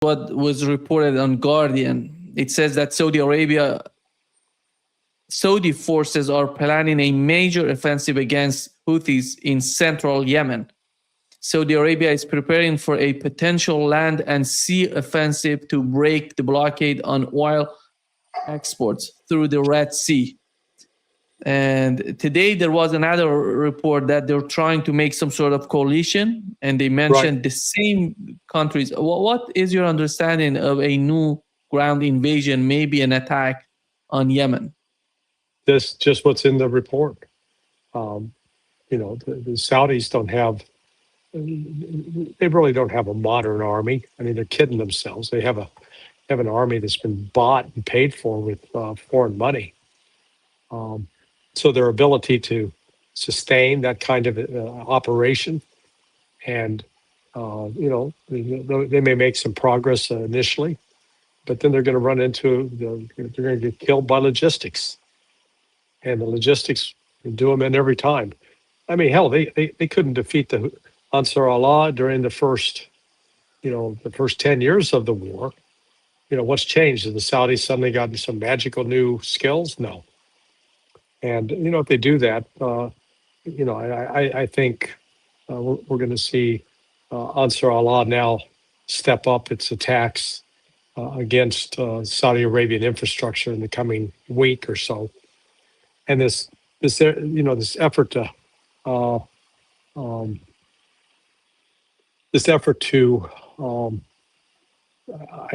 what was reported on Guardian. It says that Saudi forces are planning a major offensive against Houthis in central Yemen. Saudi Arabia is preparing for a potential land and sea offensive to break the blockade on oil exports through the Red Sea. And today there was another report that they're trying to make some sort of coalition, and they mentioned the same countries. What is your understanding of a new ground invasion, maybe an attack on Yemen? This just what's in the report. The Saudis they really don't have a modern army. I mean, they're kidding themselves. They have an army that's been bought and paid for with foreign money. So their ability to sustain that kind of operation, and they may make some progress initially, but then they're going to run into they're going to get killed by logistics, and the logistics do them in every time. I mean, hell, they couldn't defeat the Ansar Allah during the first 10 years of the war. What's changed? Have the Saudis suddenly gotten some magical new skills? No. And if they do that, I think we're going to see Ansar Allah now step up its attacks against Saudi Arabian infrastructure in the coming week or so. And this effort to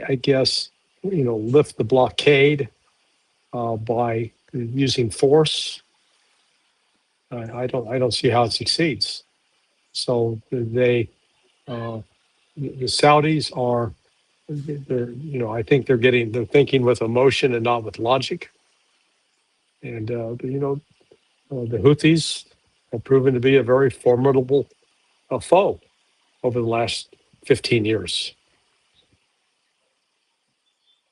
I guess lift the blockade by using force. I don't see how it succeeds. So the Saudis are, I think they're thinking with emotion and not with logic. And the Houthis have proven to be a very formidable foe over the last 15 years.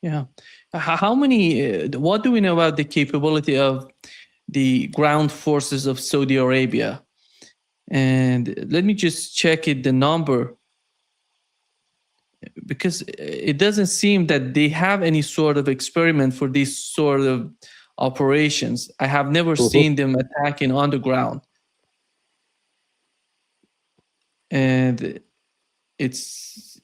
Yeah. How many, what do we know about the capability of the ground forces of Saudi Arabia? And let me just check the number, because it doesn't seem that they have any sort of experiment for these sort of operations. I have never seen them attacking on the ground. And it's,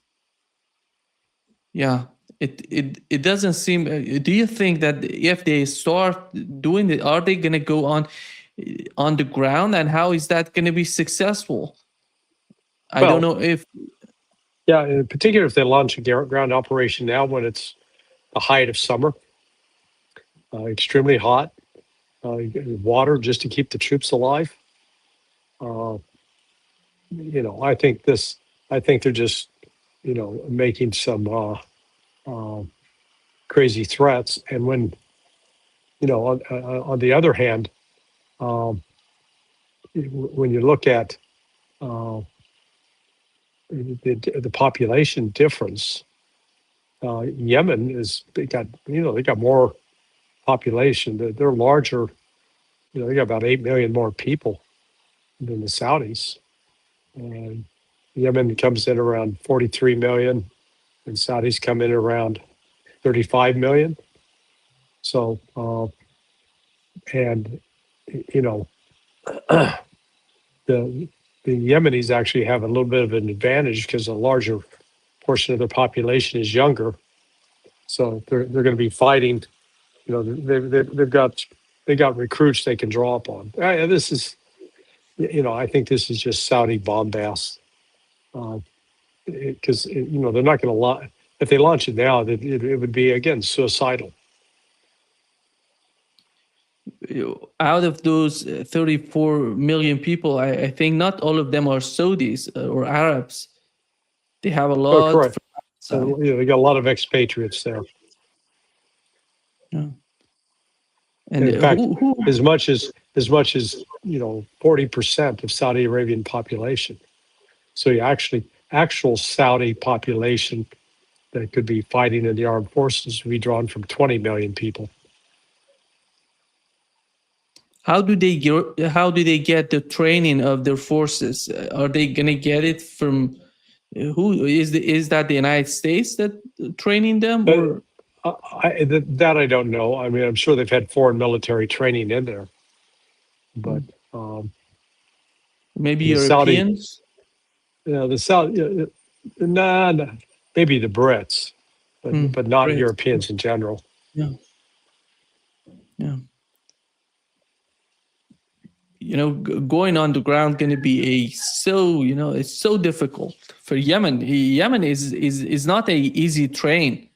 yeah. It doesn't seem. Do you think that if they start doing it, are they going to go on the ground, and how is that going to be successful? I don't know if. Yeah, in particular, if they launch a ground operation now when it's the height of summer, extremely hot, water just to keep the troops alive. I think they're just making some. Crazy threats, and when on the other hand, when you look at the population difference, Yemen they got more population. They're larger. They got about 8 million more people than the Saudis. And Yemen comes in around 43 million. And Saudis come in around 35 million. So, the Yemenis actually have a little bit of an advantage because a larger portion of their population is younger. So they're going to be fighting. They got recruits they can draw upon. This is, I think this is just Saudi bombast. Because they're not going to launch. If they launch it now, it would be again suicidal. Out of those 34 million people, I think not all of them are Saudis or Arabs. They have a lot. Oh, correct. So they got a lot of expatriates there. Yeah. And in fact, as much as 40% of Saudi Arabian population. So you actual Saudi population that could be fighting in the armed forces would be drawn from 20 million people. How do they get the training of their forces? Are they going to get it from Who is that the United States that training them, Uh, or that I don't know. I mean, I'm sure they've had foreign military training in there, but maybe the Saudi, Europeans? the Saudi, nah, maybe the Brits, but not Great. Europeans in general. Yeah, yeah. Going underground going to be it's so difficult for Yemen. Yemen is not a easy train.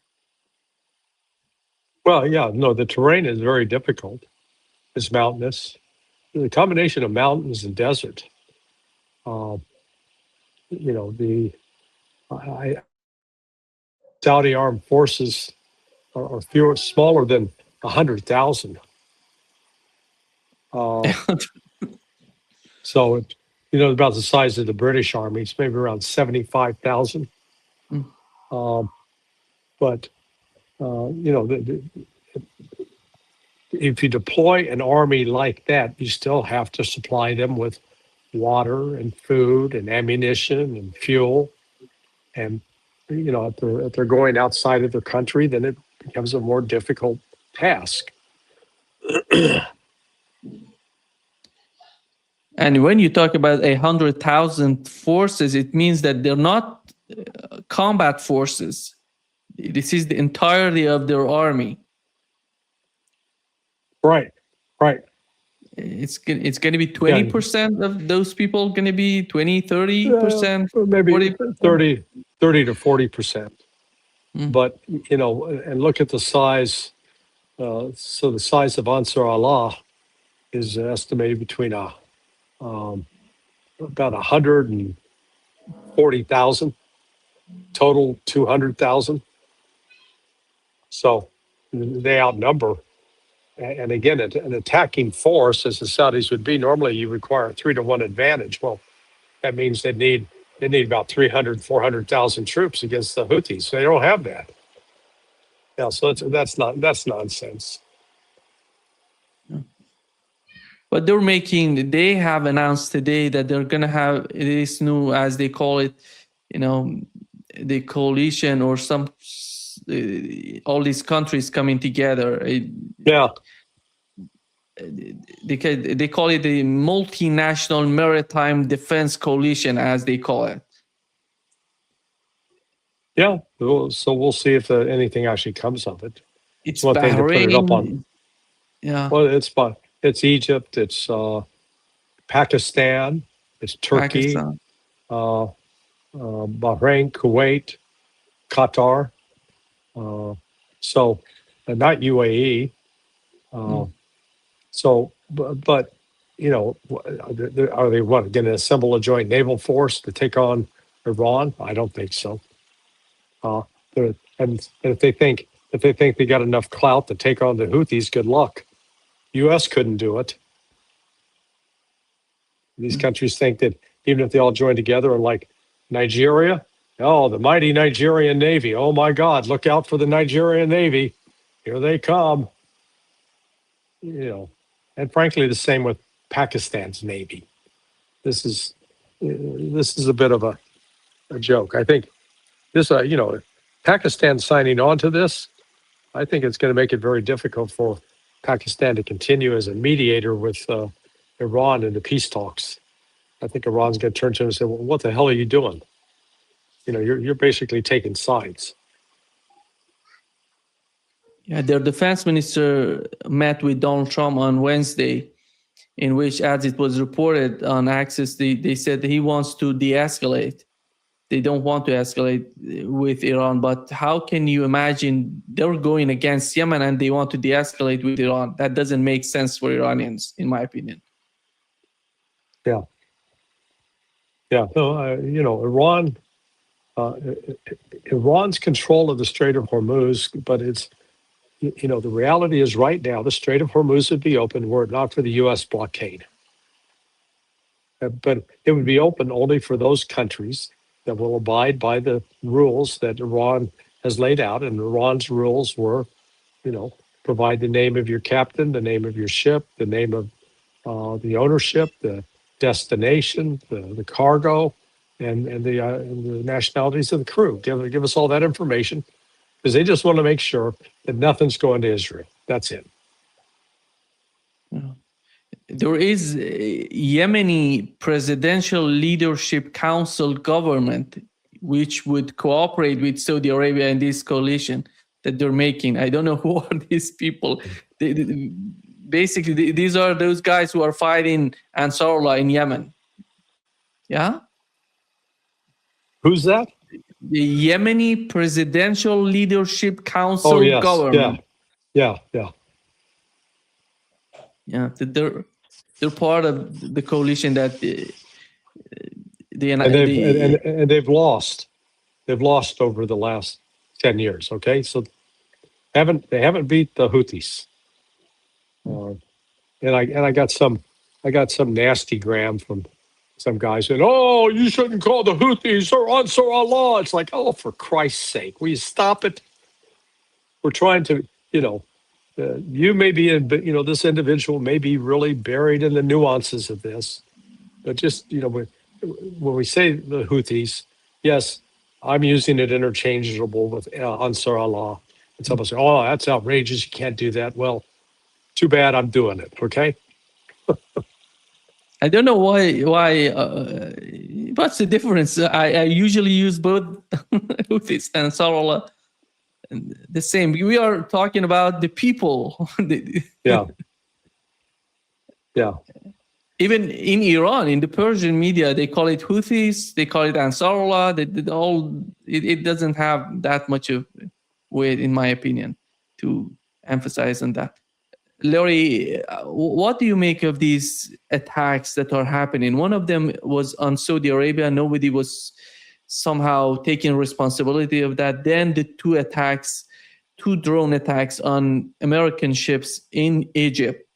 Well, yeah, no, the terrain is very difficult. It's mountainous. The combination of mountains and desert. Uh, the Saudi armed forces are fewer, smaller than 100,000. Uh, so, about the size of the British Army. It's maybe around 75,000. Mm. But, if you deploy an army like that, you still have to supply them with water and food and ammunition and fuel. And, if they're going outside of their country, then it becomes a more difficult task. And when you talk about 100,000 forces, it means that they're not combat forces. This is the entirety of their army. Right, right. It's going to be 20% of those people going to be 20, 30%, maybe 40%? 30 to 40%. But, and look at the size. So the size of Ansar Allah is estimated between about 140,000, total 200,000. So they outnumber. And again, an attacking force, as the Saudis would be, normally you require a 3-to-1 advantage. Well, that means they need about 300, 400,000 troops against the Houthis. They don't have that. Yeah, so that's nonsense. But they have announced today that they're going to have this new, as they call it, the coalition or all these countries coming together. Yeah. They call it the multinational maritime defense coalition, as they call it. Yeah. So we'll see if anything actually comes of it. It's one thing to put it up on. Bahrain. Yeah. Well, it's Egypt, it's Pakistan, it's Turkey, Pakistan. Bahrain, Kuwait, Qatar. So not UAE. So, but are they going to assemble a joint naval force to take on Iran? I don't think so. And if they think they got enough clout to take on the Houthis, good luck. U.S. couldn't do it. These countries think that even if they all join together, and like Nigeria, the mighty Nigerian Navy. Oh my God, look out for the Nigerian Navy. Here they come. And frankly, the same with Pakistan's Navy. This is a bit of a joke. I think this, Pakistan signing on to this, I think it's going to make it very difficult for Pakistan to continue as a mediator with Iran in the peace talks. I think Iran's going to turn to him and say, well, what the hell are you doing? You're basically taking sides. Yeah, their defense minister met with Donald Trump on Wednesday, in which, as it was reported on Access, they said he wants to de-escalate. They don't want to escalate with Iran, but how can you imagine they're going against Yemen and they want to de-escalate with Iran? That doesn't make sense for Iranians, in my opinion. Yeah. Yeah. So, Iran, Iran's control of the Strait of Hormuz, but it's, the reality is right now, the Strait of Hormuz would be open were it not for the U.S. blockade. But it would be open only for those countries that will abide by the rules that Iran has laid out. And Iran's rules were, provide the name of your captain, the name of your ship, the name of the ownership, the destination, the cargo, and the nationalities of the crew. Give us all that information because they just want to make sure that nothing's going to Israel. That's it. There is a Yemeni Presidential Leadership Council government which would cooperate with Saudi Arabia in this coalition that they're making. I don't know who are these people. Basically, these are those guys who are fighting Ansarullah in Yemen. Yeah? Who's that? The Yemeni Presidential Leadership Council yes. government. Yeah. Yeah, they're part of the coalition that and they've lost. They've lost over the last 10 years. Okay, so they haven't beat the Houthis. And I got some nasty gram from some guy saying, "Oh, you shouldn't call the Houthis or Ansar Allah." It's like, oh, for Christ's sake, will you stop it? We're trying to, you may be in, this individual may be really buried in the nuances of this, but just, when we say the Houthis, yes, I'm using it interchangeable with Ansar Allah. And someone say, "Oh, that's outrageous. You can't do that." Well, too bad I'm doing it. Okay. I don't know why. What's the difference? I usually use both Houthis and Ansar Allah. The same. We are talking about the people. Yeah. Even in Iran, in the Persian media, they call it Houthis. They call it Ansarullah. It doesn't have that much of weight, in my opinion, to emphasize on that. Laurie, what do you make of these attacks that are happening? One of them was on Saudi Arabia. Nobody was somehow taking responsibility of that. Then the two drone attacks on American ships in Egypt,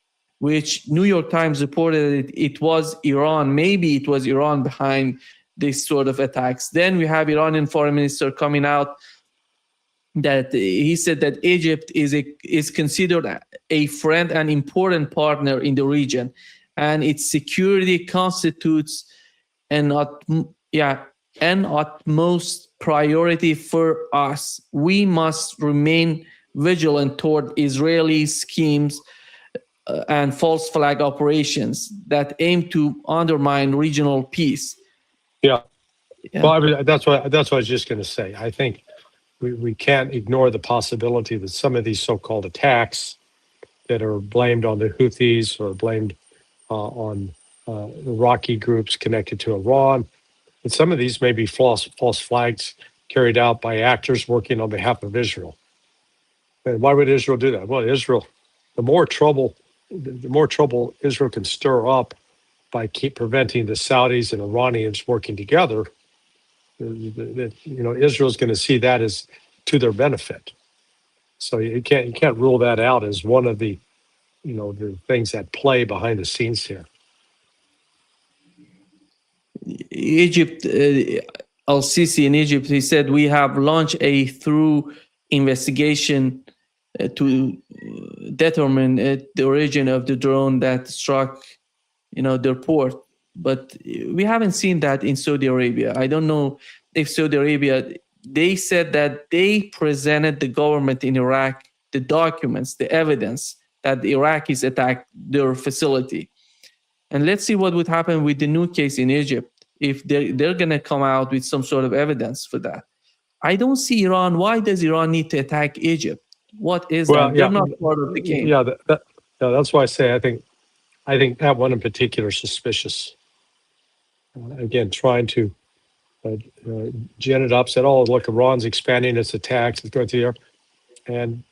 which New York Times reported it was Iran. Maybe it was Iran behind this sort of attacks. Then we have Iranian foreign minister coming out that he said that Egypt is considered a friend and important partner in the region, and its security constitutes an utmost priority for us. We must remain vigilant toward Israeli schemes and false flag operations that aim to undermine regional peace. Yeah. Well, that's what I was just going to say. I think we can't ignore the possibility that some of these so-called attacks that are blamed on the Houthis or blamed on Iraqi groups connected to Iran, that some of these may be false flags carried out by actors working on behalf of Israel. And why would Israel do that? Well, Israel, the more trouble Israel can stir up by preventing the Saudis and Iranians working together, Israel's going to see that as to their benefit. So you can't rule that out as one of the the things that play behind the scenes here. Egypt, Al-Sisi in Egypt, he said, we have launched a thorough investigation to determine the origin of the drone that struck, their port. But we haven't seen that in Saudi Arabia. I don't know if Saudi Arabia, they said that they presented the government in Iraq the documents, the evidence that the Iraqis attacked their facility. And let's see what would happen with the new case in Egypt if they're going to come out with some sort of evidence for that. I don't see Iran. Why does Iran need to attack Egypt? What is that? They're not part of the game. Yeah, that's why I say I think that one in particular is suspicious. Again, trying to gin it up, said, "Oh, look, Iran's expanding its attacks. It's going to Europe," and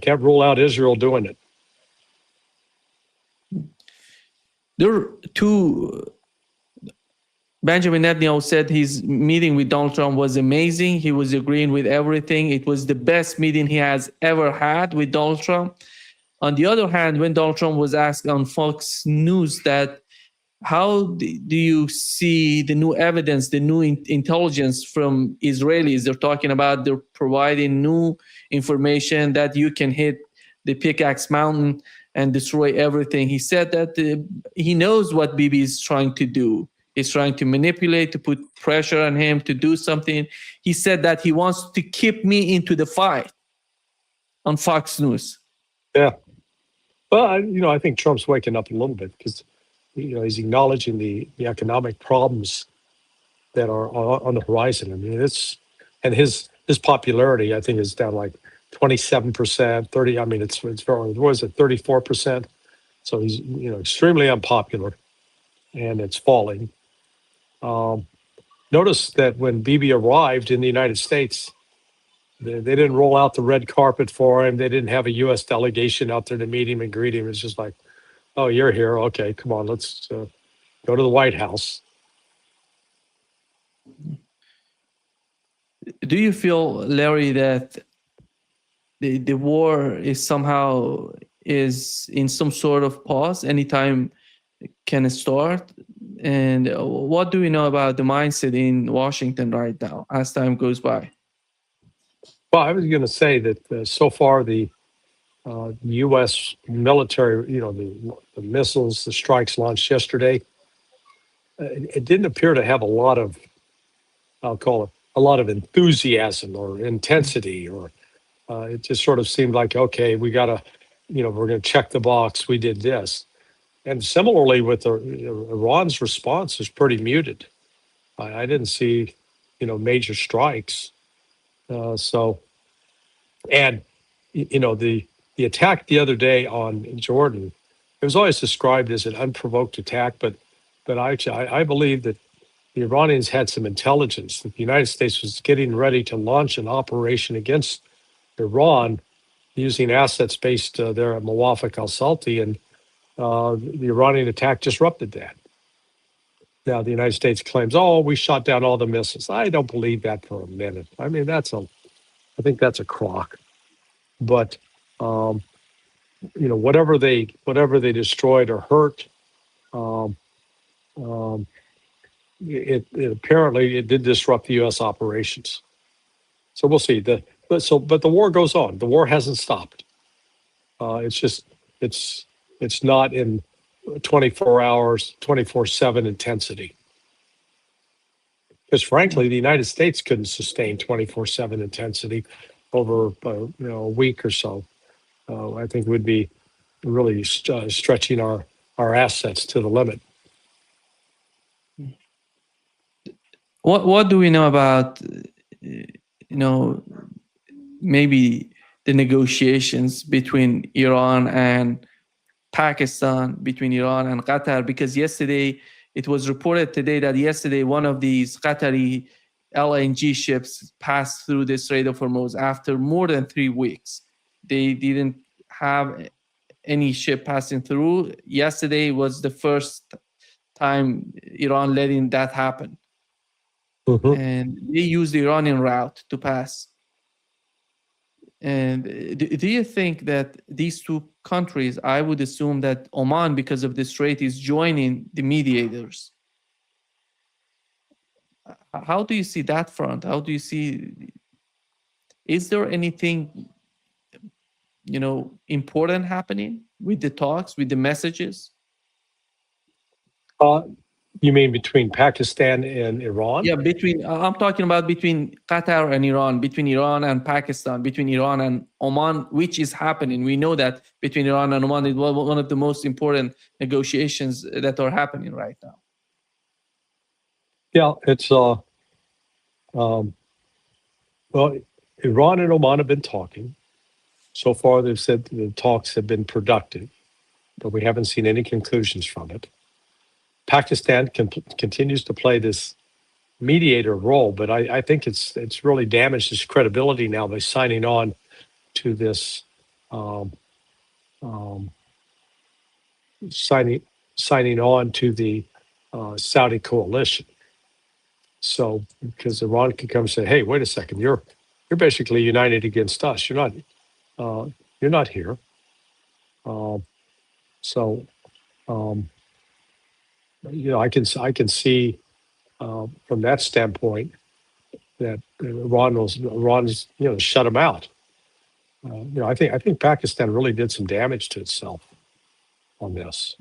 can't rule out Israel doing it. There are two. Benjamin Netanyahu said his meeting with Donald Trump was amazing. He was agreeing with everything. It was the best meeting he has ever had with Donald Trump. On the other hand, when Donald Trump was asked on Fox News that how do you see the new evidence, the new intelligence from Israelis? They're talking about they're providing new information that you can hit the Pickaxe Mountain and destroy everything. He said that he knows what Bibi is trying to do. He's trying to manipulate, to put pressure on him to do something. He said that he wants to keep me into the fight on Fox News. Yeah. Well, I think Trump's waking up a little bit because, he's acknowledging the economic problems that are on the horizon. I mean, and his popularity, I think, is down like 27%, 30. I mean, it's very, what is it, 34%? So he's, extremely unpopular, and it's falling. Notice that when Bibi arrived in the United States, they didn't roll out the red carpet for him. They didn't have a U.S. delegation out there to meet him and greet him. It's just like, oh, you're here. Okay, come on, let's go to the White House. Do you feel, Larry, that the war is in some sort of pause, anytime can start? And what do we know about the mindset in Washington right now as time goes by? Well, I was going to say that so far the U.S. military, the missiles, the strikes launched yesterday, it didn't appear to have a lot of, I'll call it, a lot of enthusiasm or intensity, or it just sort of seemed like, okay, we got to, we're going to check the box. We did this. And similarly with Iran's response is pretty muted. I didn't see, major strikes. And the attack the other day on Jordan, it was always described as an unprovoked attack, but I believe that the Iranians had some intelligence that the United States was getting ready to launch an operation against Iran using assets based there at Mawafaq al-Salti, and the Iranian attack disrupted that. Now, the United States claims, oh, we shot down all the missiles. I don't believe that for a minute. I mean, I think that's a crock. But, whatever they destroyed or hurt, it apparently it did disrupt the U.S. operations. So we'll see. But the war goes on. The war hasn't stopped. It's not in 24 hours, 24/7 intensity. Because frankly, the United States couldn't sustain 24/7 intensity over a week or so. I think would be really stretching our assets to the limit. What do we know about maybe the negotiations between Iran and Pakistan, between Iran and Qatar? Because yesterday, it was reported today that yesterday one of these Qatari LNG ships passed through the Strait of Hormuz after more than 3 weeks. They didn't have any ship passing through. Yesterday was the first time Iran letting that happen. Mm-hmm. And they used the Iranian route to pass. And do you think that these two countries, I would assume that Oman, because of the strait, is joining the mediators? How do you see that front? How do you see, is there anything, important happening with the talks, with the messages? You mean between Pakistan and Iran? Yeah, I'm talking about between Qatar and Iran, between Iran and Pakistan, between Iran and Oman, which is happening. We know that between Iran and Oman, it was one of the most important negotiations that are happening right now. Yeah, it's well, Iran and Oman have been talking. So far, they've said the talks have been productive, but we haven't seen any conclusions from it. Pakistan continues to play this mediator role, but I think it's really damaged its credibility now by signing on to this signing on to the Saudi coalition. So because Iran can come and say, "Hey, wait a second, you're basically united against us. You're not here." I can see from that standpoint that Iran's shut them out. I think Pakistan really did some damage to itself on this.